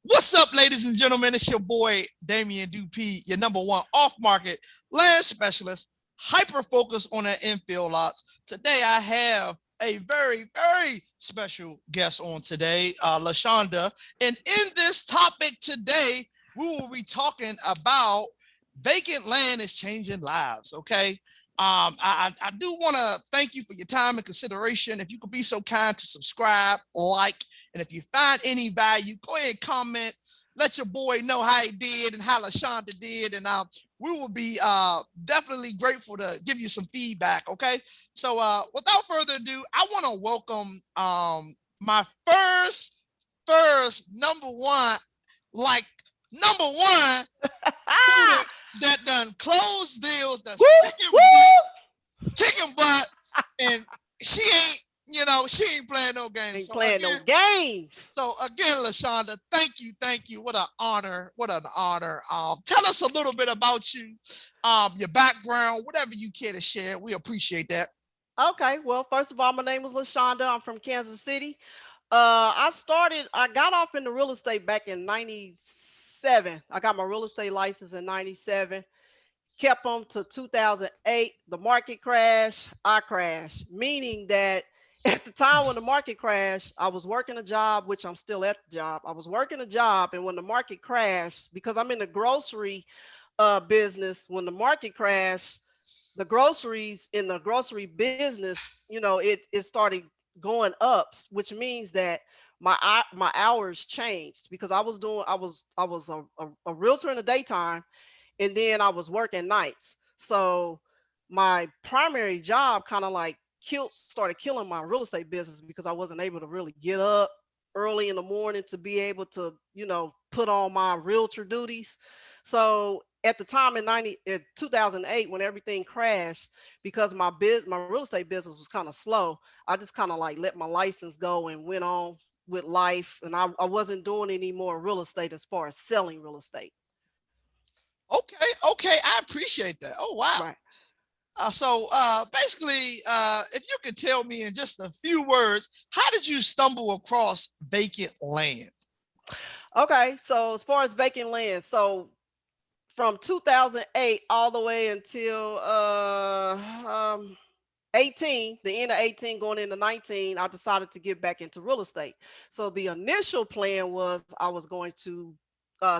What's up, ladies and gentlemen? It's your boy, Damien Dupee, your number one off-market land specialist, hyper-focused on the infill lots. Today, I have a very, very special guest on today, LaShonda. And in this topic today, we will be talking about vacant land is changing lives, okay? I do want to thank you for your time and consideration. If you could be so kind to subscribe, like, and if you find any value, go ahead and comment. Let your boy know how he did and how LaShonda did. And we will be definitely grateful to give you some feedback, okay? So without further ado, I want to welcome my first number one student that done closed deals, that's kicking butt, and she ain't playing no games. Ain't playing no games. So again, LaShonda, thank you. What an honor. Tell us a little bit about you, your background, whatever you care to share. We appreciate that. Okay, well, first of all, my name is LaShonda. I'm from Kansas City. I got off into real estate back in 97. I got my real estate license in 97. Kept them to 2008. The market crashed. I crashed, meaning that at the time when the market crashed, I was working a job, which I'm still at the job. I was working a job, and when the market crashed, because I'm in the grocery business, when the market crashed, the groceries in the grocery business, it started going up, which means that my hours changed, because I was a realtor in the daytime, and then I was working nights. So my primary job kind of like started killing my real estate business, because I wasn't able to really get up early in the morning to be able to, put on my realtor duties. So at the time in 2008, when everything crashed, because my real estate business was kind of slow, I just kind of like let my license go and went on with life. And I wasn't doing any more real estate as far as selling real estate. Okay. I appreciate that. Oh, wow. Right. So basically, if you could tell me in just a few words, how did you stumble across vacant land? Okay, so as far as vacant land, so from 2008 all the way until 18, the end of 18 going into 19, I decided to get back into real estate. So the initial plan was I was going to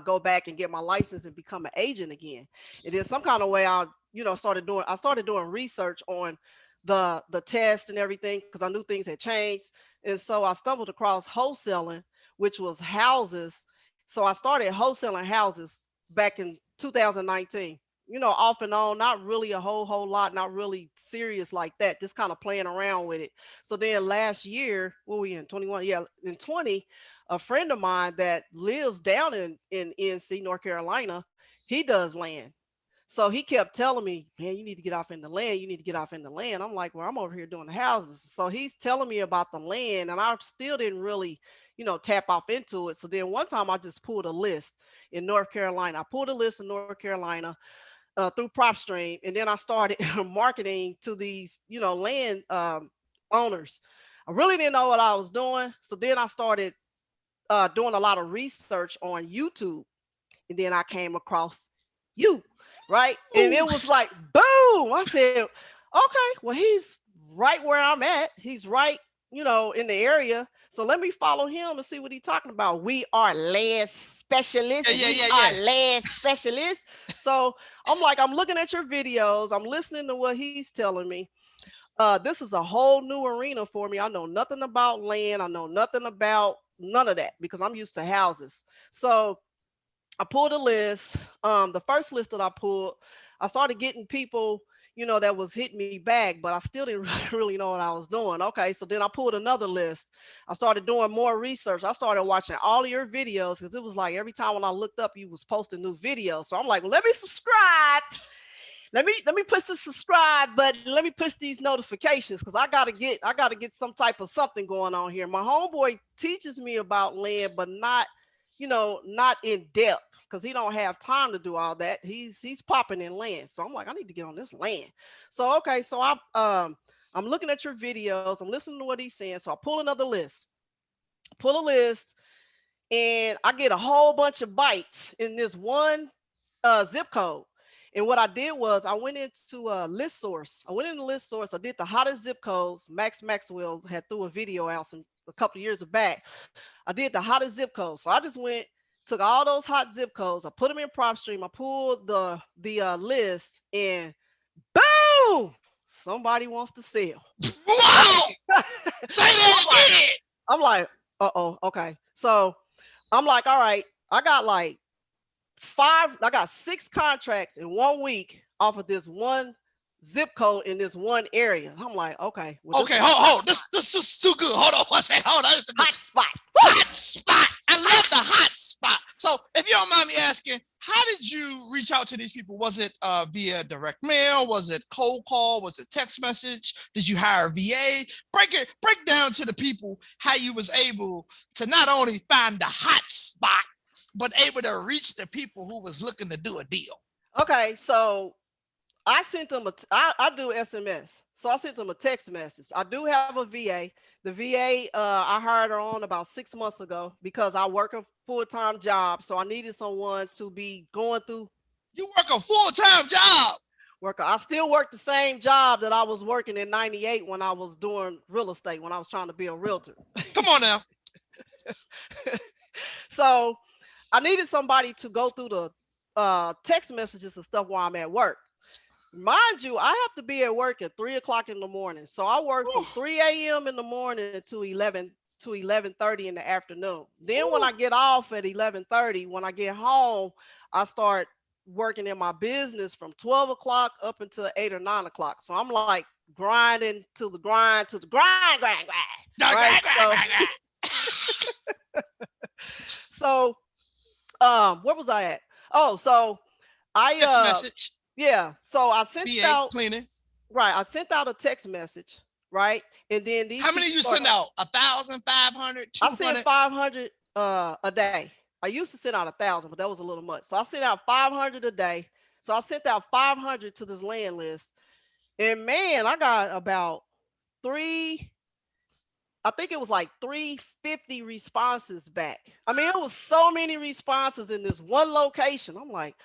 go back and get my license and become an agent again. And then some kind of way I started doing research on the tests and everything, because I knew things had changed. And so I stumbled across wholesaling, which was houses. So I started wholesaling houses back in 2019, off and on, not really a whole lot, not really serious like that, just kind of playing around with it. So then last year, what were we in, 21? Yeah, in 20, a friend of mine that lives down in NC, North Carolina, he does land. So he kept telling me, man, you need to get off in the land. You need to get off in the land. I'm like, well, I'm over here doing the houses. So he's telling me about the land, and I still didn't really, tap off into it. So then one time I just pulled a list in North Carolina. I pulled a list in North Carolina through PropStream, and then I started marketing to these, land owners. I really didn't know what I was doing. So then I started doing a lot of research on YouTube, and then I came across you, right? And it was like, boom. I said, okay, well, he's right where I'm at. He's right, in the area. So let me follow him and see what he's talking about. We are land specialists. We are land specialists. So I'm like, I'm looking at your videos. I'm listening to what he's telling me. This is a whole new arena for me. I know nothing about land. I know nothing about none of that, because I'm used to houses. So I pulled a list. The first list that I pulled, I started getting people, that was hitting me back, but I still didn't really know what I was doing. Okay, so then I pulled another list. I started doing more research. I started watching all of your videos, because it was like every time when I looked up, you was posting new videos. So I'm like, well, let me subscribe. Let me push the subscribe button. Let me push these notifications, because I gotta get some type of something going on here. My homeboy teaches me about land, but not in depth, because he don't have time to do all that. He's popping in land. So I'm like, I need to get on this land. So okay, so I'm looking at your videos, I'm listening to what he's saying. So I pull another list. Pull a list. and I get a whole bunch of bites in this one zip code. And what I did was I went into List Source. I went into List Source. I did the hottest zip codes. Max Maxwell had threw a video out a couple of years back. I did the hottest zip codes. So I just took all those hot zip codes. I put them in PropStream. I pulled the list, and boom, somebody wants to sell. Wow! Say that again. I'm like, okay. So I'm like, all right, I got 6 contracts in 1 week off of this one zip code in this one area. I'm like, okay. Well, okay, hold. This is too good. Hold on one second. Hold on. Hot spot. Hot spot. I love the hot spot. So if you don't mind me asking, how did you reach out to these people? Was it via direct mail? Was it cold call? Was it text message? Did you hire a VA? Break down to the people how you was able to not only find the hot spot, but able to reach the people who was looking to do a deal. Okay, so I sent them I do SMS. So I sent them a text message. I do have a VA. The VA, I hired her on about 6 months ago because I work a full-time job. So I needed someone to be going through. You work a full-time job? I still work the same job that I was working in 98 when I was doing real estate, when I was trying to be a realtor. Come on now. So I needed somebody to go through the text messages and stuff while I'm at work. Mind you, I have to be at work at 3 o'clock in the morning. So I work from 3 a.m. in the morning to 11:30 in the afternoon. Then when I get off at 11:30, when I get home, I start working in my business from 12 o'clock up until 8 or 9 o'clock. So I'm like grinding to the grind. Right? So where was I at? Oh, so I message. Yeah. So I sent VA out cleaning. Right. I sent out a text message, right? And then how many you send out? 1,000, 500, 200? I sent 500 a day. I used to send out 1,000, but that was a little much. So I sent out 500 a day. So I sent out 500 to this land list. And man, I got about I think it was like 350 responses back. I mean, it was so many responses in this one location. I'm like,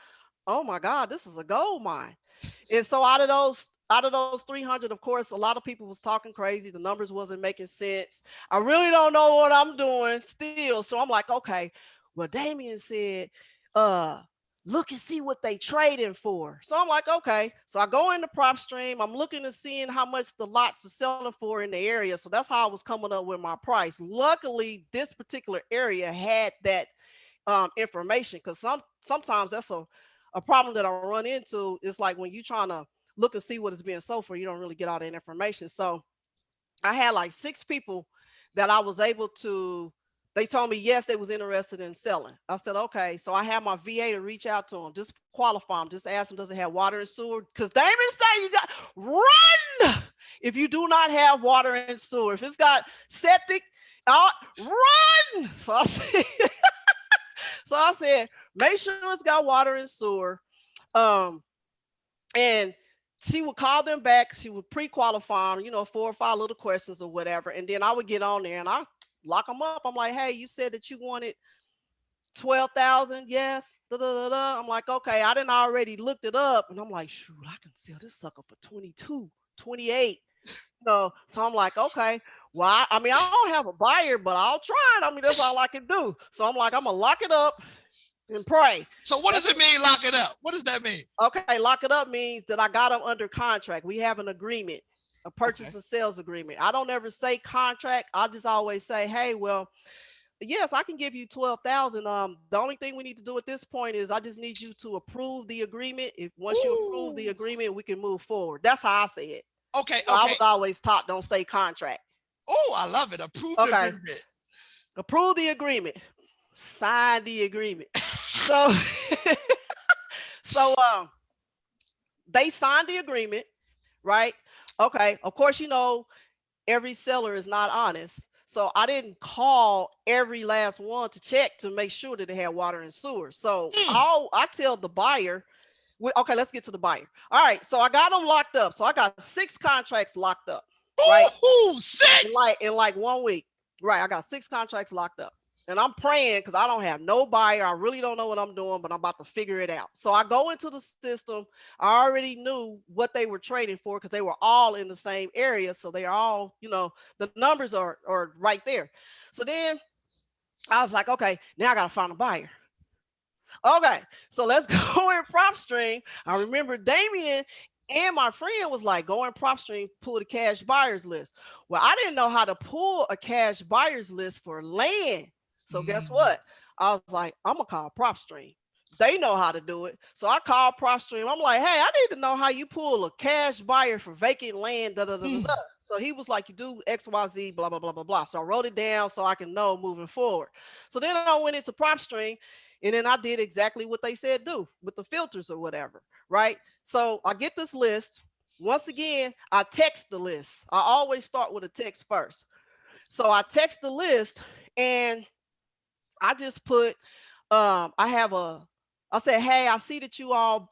oh my God, this is a gold mine. And so out of those 300, of course, a lot of people was talking crazy. The numbers wasn't making sense. I really don't know what I'm doing still. So I'm like, okay, well, Damien said, look and see what they trading for. So I'm like, okay. So I go into PropStream. I'm looking and seeing how much the lots are selling for in the area. So that's how I was coming up with my price. Luckily, this particular area had that information, because sometimes that's a problem that I run into. Is like when you're trying to look and see what is being sold for, you don't really get all that information. So I had like 6 people that I was able to, they told me, yes, they was interested in selling. I said, okay. So I had my VA to reach out to them, just qualify them, just ask them, does it have water and sewer? Because Damien said you got run if you do not have water and sewer. If it's got septic, run. So I said, make sure it's got water and sewer. And she would call them back. She would pre-qualify them, 4 or 5 little questions or whatever. And then I would get on there and I lock them up. I'm like, hey, you said that you wanted 12,000. Yes. I'm like, okay. I didn't already looked it up. And I'm like, shoot, I can sell this sucker for 22, 28. So I'm like, okay, well, I mean, I don't have a buyer, but I'll try it. I mean, that's all I can do. So I'm like, I'm going to lock it up and pray. So what does it mean, lock it up? What does that mean? Okay, lock it up means that I got them under contract. We have an agreement, a purchase and sales agreement. I don't ever say contract. I just always say, hey, well, yes, I can give you 12,000. The only thing we need to do at this point is I just need you to approve the agreement. Once you approve the agreement, we can move forward. That's how I say it. Okay. So I was always taught, don't say contract. Oh, I love it. Approve the agreement. Approve the agreement. Sign the agreement. So they signed the agreement, right? Okay. Of course, every seller is not honest. So I didn't call every last one to check to make sure that they had water and sewer. So I tell the buyer, okay, let's get to the buyer. All right. So I got them locked up. So I got 6 contracts locked up. Right? Ooh, 6 in like 1 week. Right. I got 6 contracts locked up. and I'm praying because I don't have no buyer. I really don't know what I'm doing, but I'm about to figure it out. So I go into the system. I already knew what they were trading for because they were all in the same area. So they are all, the numbers are right there. So then I was like, okay, now I got to find a buyer. Okay, so let's go in prop stream. I remember Damien and my friend was like, go in prop stream, pull the cash buyers list. Well, I didn't know how to pull a cash buyers list for land. So guess what? I was like, I'm gonna call prop stream. They know how to do it. So I called prop stream. I'm like, hey, I need to know how you pull a cash buyer for vacant land. Da, da, da, da, da. So he was like, you do XYZ, blah, blah, blah, blah, blah. So I wrote it down so I can know moving forward. So then I went into prop stream. And then I did exactly what they said do with the filters or whatever, right? So I get this list. Once again, I text the list. I always start with a text first. So I text the list and I just put, I said, hey, I see that you all,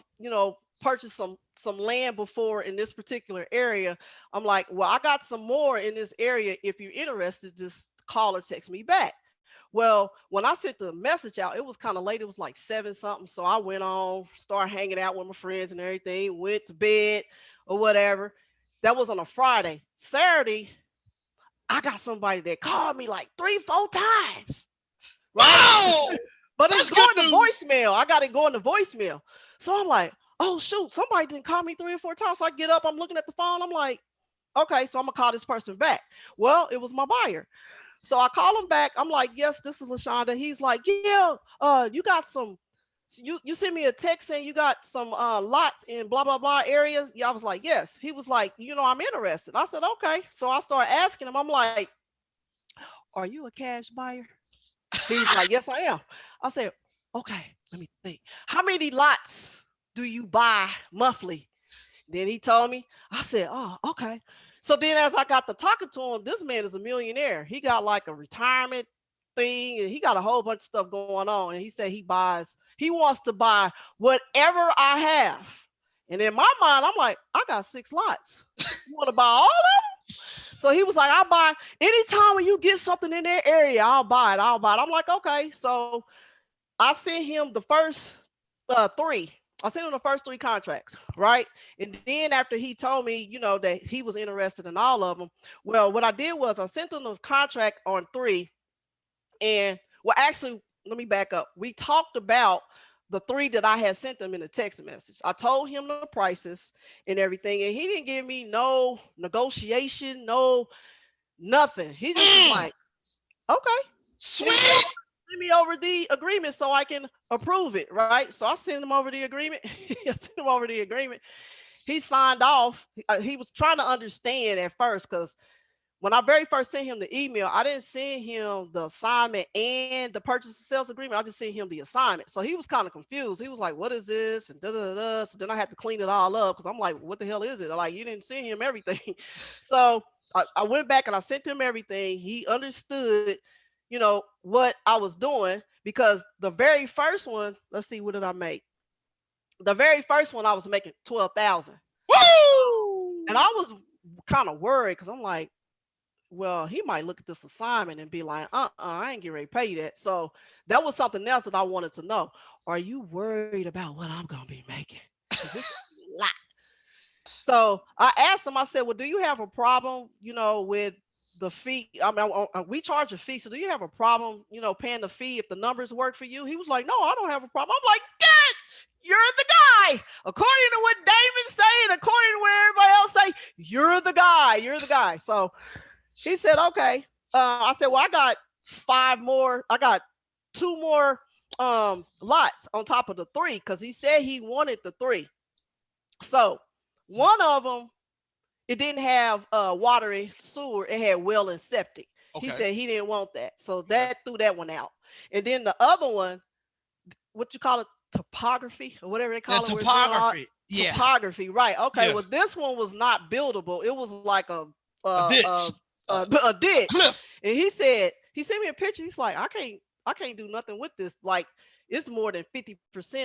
purchased some land before in this particular area. I'm like, well, I got some more in this area. If you're interested, just call or text me back. Well, when I sent the message out, it was kind of late. It was like 7 something. So I went on, started hanging out with my friends and everything, went to bed or whatever. That was on a Friday. Saturday, I got somebody that called me like 3-4 times. Wow. But it's going to voicemail. I got it going to voicemail. So I'm like, oh, shoot, somebody didn't call me 3 or 4 times. So I get up, I'm looking at the phone. I'm like, okay, so I'm going to call this person back. Well, it was my buyer. So I call him back. I'm like, yes, this is LaShonda. He's like, yeah, you got some, you sent me a text saying you got some lots in blah, blah, blah area. Yeah, I was like, yes. He was like, I'm interested. I said, okay. So I started asking him, I'm like, are you a cash buyer? He's like, yes, I am. I said, okay, let me think. How many lots do you buy monthly? Then he told me. I said, oh, okay. So then as I got to talking to him, this man is a millionaire. He got like a retirement thing and he got a whole bunch of stuff going on. And he said he wants to buy whatever I have. And in my mind, I'm like, I got 6 lots. You want to buy all of them? So he was like, I'll buy anytime when you get something in that area, I'll buy it. I'm like, okay. So I sent him the first 3. I sent him the first 3 contracts, right? And then after he told me, that he was interested in all of them, well, what I did was I sent him the contract on 3. And well, actually, let me back up. We talked about the 3 that I had sent them in a text message. I told him the prices and everything, and he didn't give me no negotiation, no nothing. He just was like, okay, sweet. Send me over the agreement so I can approve it, right? So I sent him over the agreement. He signed off. He was trying to understand at first because when I very first sent him the email, I didn't send him the assignment and the purchase and sales agreement. I just sent him the assignment. So he was kind of confused. He was like, what is this? And da, da, da. So then I had to clean it all up because I'm like, what the hell is it? Like, you didn't send him everything. So I went back and I sent him everything. He understood, what I was doing because the very first one, let's see, what did I make? The very first one I was making 12,000. Woo! And I was kind of worried because I'm like, well, he might look at this assignment and be like, I ain't getting ready to pay you that. So that was something else that I wanted to know. Are you worried about what I'm going to be making? This is a lot. So I asked him, I said, well, do you have a problem, with the fee? I mean, we charge a fee. So do you have a problem, paying the fee if the numbers work for you? He was like, no, I don't have a problem. I'm like, Dad, you're the guy. According to what Damon's saying, according to what everybody else say, you're the guy. You're the guy. So he said, okay. I said, well, I got 5 more. I got 2 more lots on top of the 3 because he said he wanted the 3. So one of them, it didn't have water and sewer. It had well and septic. Okay. He said he didn't want that. So that threw that one out. And then the other one, what you call it, topography or whatever they call it. Topography. Yeah. Topography, right. Okay. Yeah. Well, this one was not buildable. It was like a ditch. A ditch. Cliff. And he sent me a picture. He's like, I can't do nothing with this. Like, it's more than 50%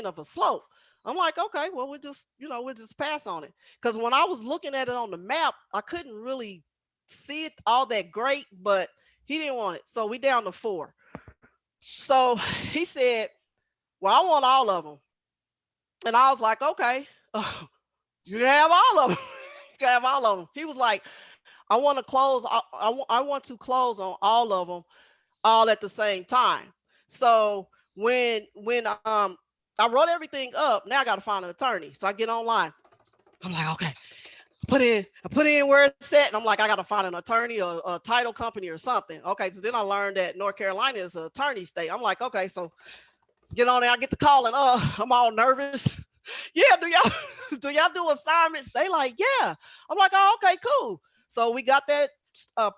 of a slope. I'm like, okay, well, we'll just pass on it. Because when I was looking at it on the map, I couldn't really see it all that great, but he didn't want it. So we down to 4. So he said, well, I want all of them. And I was like, okay, you can have all of them. You can have all of them. He was like, I want to close. I want to close on all of them all at the same time. So when I wrote everything up, now I got to find an attorney. So I get online. I'm like, okay, I put in where it's at, and I'm like, I got to find an attorney or a title company or something. Okay, so then I learned that North Carolina is an attorney state. I'm like, okay, so get on there. I get the call, and I'm all nervous. Yeah, do y'all do assignments? They like, yeah. I'm like, oh, okay, cool. So we got that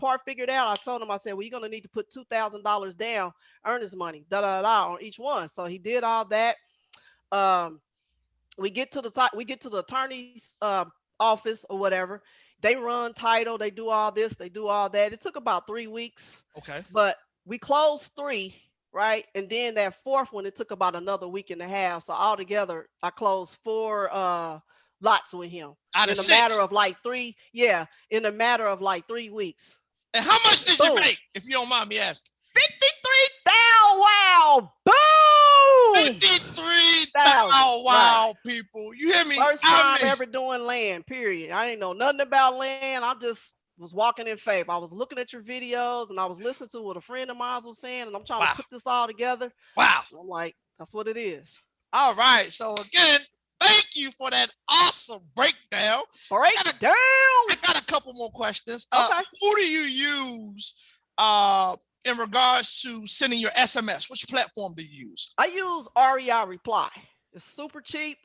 part figured out. I told him, I said, well, you're gonna need to put $2,000 down, earnest money, on each one. So he did all that. Um, we get to the attorney's office or whatever. They run title, they do all this, they do all that. It took about 3 weeks. Okay. But we closed 3, right? And then that 4th one, it took about another week and a half. So altogether, I closed 4 lots with him Out of in a 6. matter of like 3. Yeah, in a matter of like 3 weeks. And how much did you make, if you don't mind me asking? 53,000. Wow. Boom. 53,000. Wow, people. You hear me? First time ever doing land, period. I didn't know nothing about land. I just was walking in faith. I was looking at your videos and I was listening to what a friend of mine was saying, and I'm trying to put this all together. Wow. I'm like, that's what it is. All right. So again, thank you for that awesome breakdown. I got a couple more questions. Okay. Who do you use in regards to sending your SMS? Which platform do you use? I use REI Reply. It's super cheap.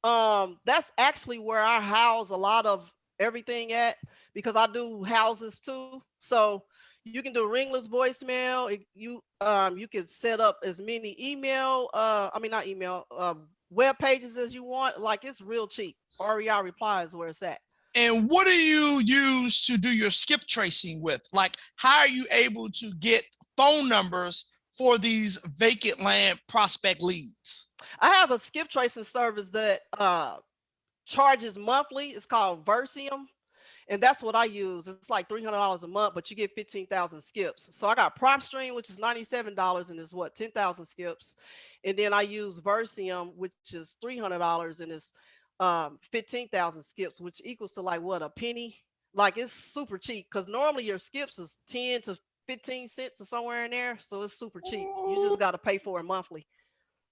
That's actually where I house a lot of everything at, because I do houses too. So you can do ringless voicemail. You can set up as many web pages as you want. Like, it's real cheap. REI Reply is where it's at. And what do you use to do your skip tracing with? Like, how are you able to get phone numbers for these vacant land prospect leads? I have a skip tracing service that charges monthly. It's called Versium. And that's what I use. It's like $300 a month, but you get 15,000 skips. So I got PropStream, which is $97, and is 10,000 skips. And then I use Versium, which is $300, and it's 15,000 skips, which equals to like a penny. Like, it's super cheap, because normally your skips is 10 to 15 cents or somewhere in there. So it's super cheap. You just got to pay for it monthly.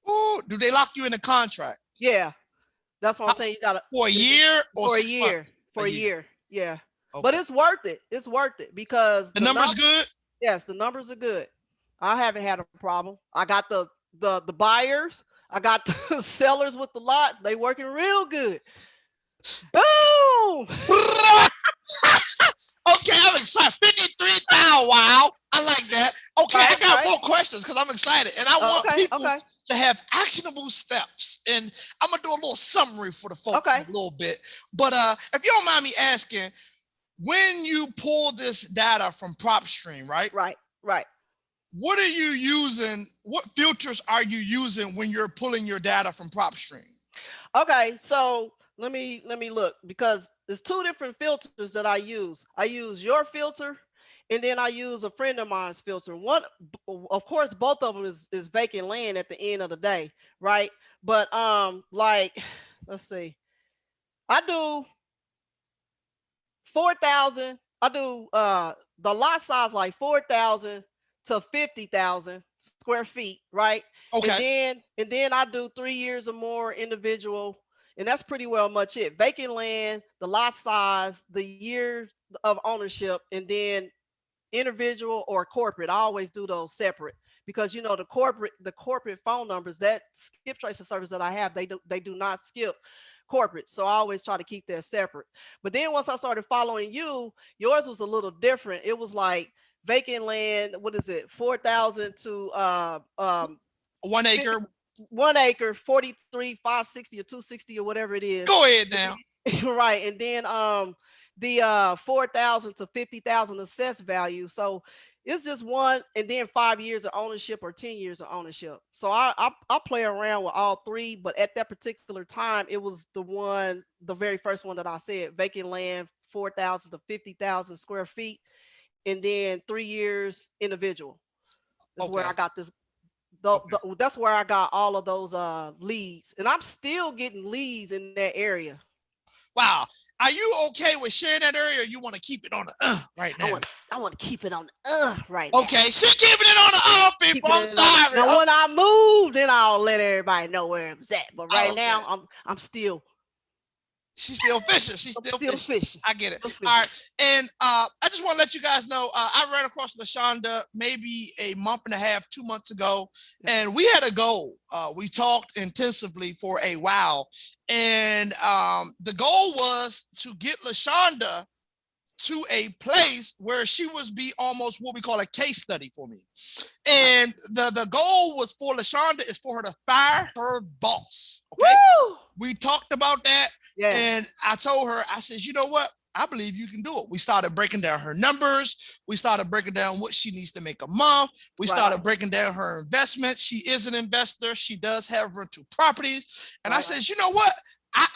Oh, do they lock you in a contract? Yeah, that's what I'm saying. You got to for a year or for 6 months? For a year. Yeah. Okay. But it's worth it. It's worth it, because the numbers good. Yes, the numbers are good. I haven't had a problem. I got the buyers. I got the sellers with the lots. They working real good. Boom. Okay, I'm excited. 53,000. Wow, I like that. Okay, I got more questions because I'm excited, and I want people to have actionable steps. And I'm gonna do a little summary for the folks a little bit. But if you don't mind me asking, when you pull this data from PropStream, right? Right. What are you using? What filters are you using when you're pulling your data from PropStream? Okay, so let me look, because there's 2 different filters that I use. I use your filter, and then I use a friend of mine's filter. One, of course, both of them is vacant land at the end of the day, right? But like, let's see, I do 4,000. I do the lot size like 4,000 to 50,000 square feet, right? Okay. And then I do 3 years or more individual. And that's pretty well much it. Vacant land, the lot size, the year of ownership, and then individual or corporate. I always do those separate, because the corporate phone numbers, that skip tracing service that I have, they do not skip corporate. So I always try to keep that separate. But then once I started following you, yours was a little different. It was like vacant land, what is it, 4,000 to 1 acre. 1 acre, 43,560 or 260 or whatever it is. Go ahead now. Right. And then the 4,000 to 50,000 assessed value. So it's just one, and then 5 years of ownership or 10 years of ownership. So I play around with all 3, but at that particular time, it was the very first one that I said, vacant land, 4,000 to 50,000 square feet, and then 3 years individual. Is where I got this That's where I got all of those leads, and I'm still getting leads in that area. Wow. Are you okay with sharing that area, or you want to keep it on the right now? I want to keep it on the right now. Okay, she's keeping it on the people. I'm sorry. Now, when I move, then I'll let everybody know where I'm at. But right now, I'm still. She's still fishing. She's still fishing. I get it. All right. And I just want to let you guys know, I ran across LaShonda maybe a month and a half, 2 months ago, and we had a goal. We talked intensively for a while. And the goal was to get LaShonda to a place where she would be almost what we call a case study for me. And the goal was for LaShonda is for her to fire her boss. Okay. Woo! We talked about that. Yeah. And I told her, I said, you know what? I believe you can do it. We started breaking down her numbers. We started breaking down what she needs to make a month. We started breaking down her investments. She is an investor. She does have rental properties. And I said, you know what? I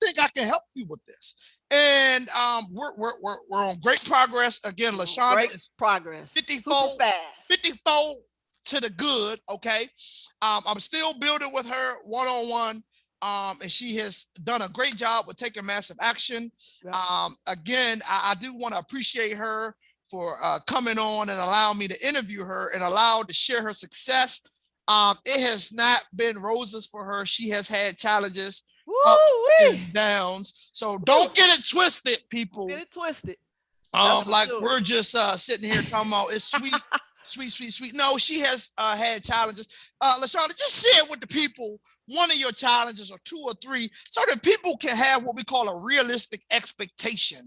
think I can help you with this. And we're on great progress. Again, LaShonda is progress. 50-fold to the good. Okay. I'm still building with her one-on-one. And she has done a great job with taking massive action. Again, I do want to appreciate her for coming on and allowing me to interview her and allow to share her success. It has not been roses for her. She has had challenges, ups and downs. So don't get it twisted, people. Get it twisted. Like we're just sitting here talking about it's sweet. sweet. No, she has had challenges. LaShonda, just share with the people one of your challenges or 2 or 3 so that people can have what we call a realistic expectation.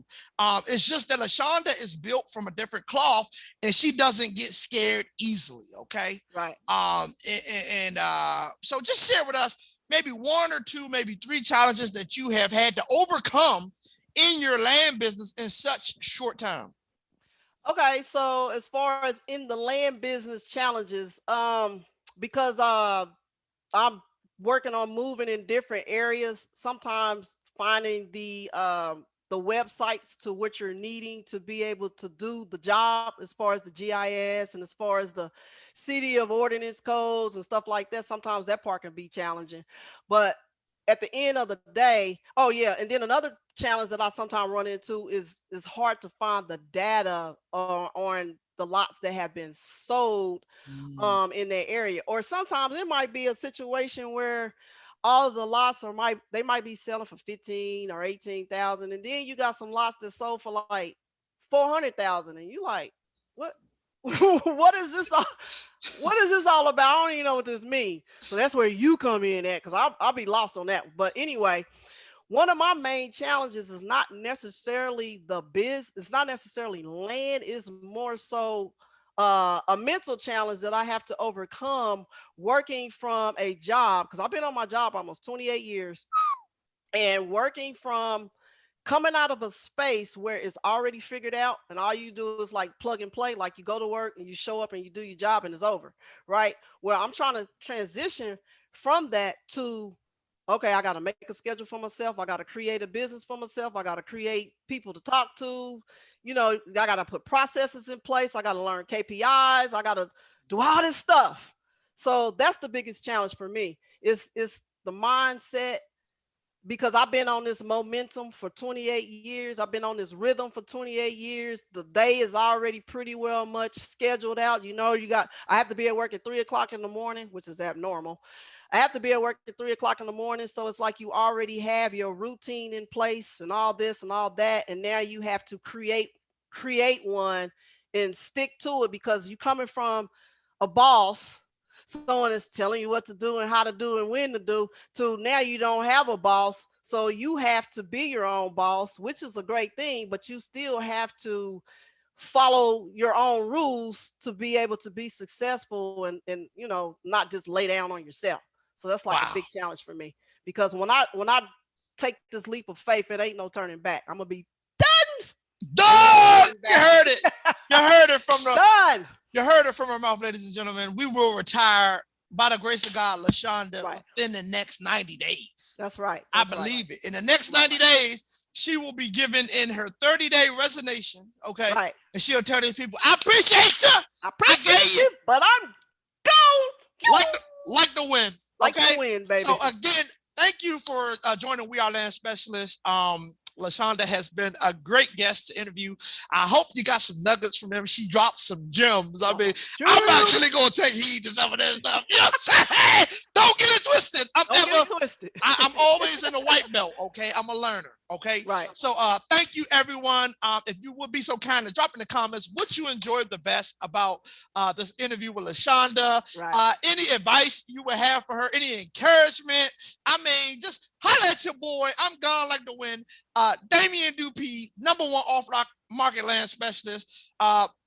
It's just that LaShonda is built from a different cloth and she doesn't get scared easily, okay? Right. So just share with us maybe 1 or 2, maybe 3 challenges that you have had to overcome in your land business in such short time. Okay, so as far as in the land business challenges, because I'm working on moving in different areas, sometimes finding the websites to what you're needing to be able to do the job as far as the GIS and as far as the city of ordinance codes and stuff like that. Sometimes that part can be challenging, but at the end of the day, and then another challenge that I sometimes run into is hard to find the data on the lots that have been sold in their area. Or sometimes it might be a situation where all of the lots they might be selling for 15 or 18,000, and then you got some lots that sold for like 400,000, and you like, what? What is this all about? I don't even know what this means. So that's where you come in at, because I'll be lost on that. But anyway, one of my main challenges is not necessarily it's not necessarily land. It's more so a mental challenge that I have to overcome working from a job, because I've been on my job almost 28 years, and working from coming out of a space where it's already figured out and all you do is like plug and play, like you go to work and you show up and you do your job and it's over, right? Where I'm trying to transition from that to, okay, I got to make a schedule for myself. I got to create a business for myself. I got to create people to talk to. I got to put processes in place. I got to learn KPIs. I got to do all this stuff. So that's the biggest challenge for me. It's the mindset, because I've been on this momentum for 28 years. I've been on this rhythm for 28 years. The day is already pretty well much scheduled out. I have to be at work at 3 o'clock in the morning, which is abnormal. I have to be at work at 3 o'clock in the morning. So it's like you already have your routine in place and all this and all that. And now you have to create one and stick to it, because you're coming from a boss, someone is telling you what to do and how to do and when to do, to now you don't have a boss. So you have to be your own boss, which is a great thing, but you still have to follow your own rules to be able to be successful and not just lay down on yourself. So that's like a big challenge for me, because when I take this leap of faith, it ain't no turning back. I'm gonna be done. You heard it. You heard it from the done. You heard it from her mouth, ladies and gentlemen. We will retire by the grace of God, LaShonda, within the next 90 days. That's right. I believe it. In the next 90 days, she will be given in her 30-day resignation. Okay. Right. And she'll tell these people, I appreciate you. I appreciate you, but I'm gone. like the win. Like Okay. the win, baby. So again, thank you for joining We Are Land Specialists. LaShonda has been a great guest to interview. I hope you got some nuggets from them. She dropped some gems. I mean, I'm not really going to take heed to some of this stuff. You know what I'm saying? Don't get it twisted. I'm always in a white belt, okay? I'm a learner, okay? Right. So thank you, everyone. If you would be so kind to drop in the comments what you enjoyed the best about this interview with LaShonda. Right. Any advice you would have for her, any encouragement. I mean, just holler at your boy. I'm gone like the wind. Damien Dupee, #1 off-market land specialist.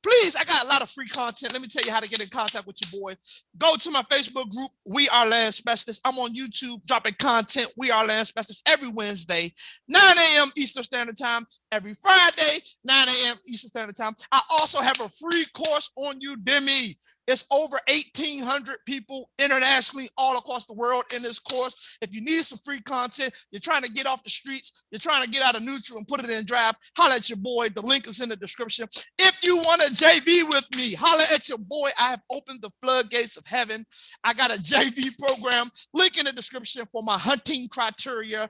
Please, I got a lot of free content. Let me tell you how to get in contact with your boy. Go to my Facebook group, We Are Land Specialists. I'm on YouTube dropping content, We Are Land Specialists, every Wednesday, 9 a.m. Eastern Standard Time, every Friday, 9 a.m. Eastern Standard Time. I also have a free course on Udemy. It's over 1,800 people internationally all across the world in this course. If you need some free content, you're trying to get off the streets, you're trying to get out of neutral and put it in drive, holler at your boy. The link is in the description. If you want to JV with me, holler at your boy. I have opened the floodgates of heaven. I got a JV program, link in the description for my hunting criteria.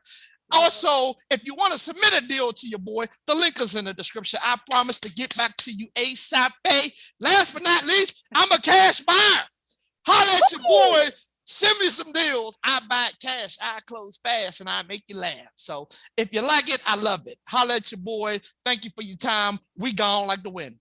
Also, if you want to submit a deal to your boy, the link is in the description. I promise to get back to you ASAP. Last but not least, I'm a cash buyer. Holler at your boy. Send me some deals. I buy it cash. I close fast, and I make you laugh. So if you like it, I love it. Holler at your boy. Thank you for your time. We gone like the wind.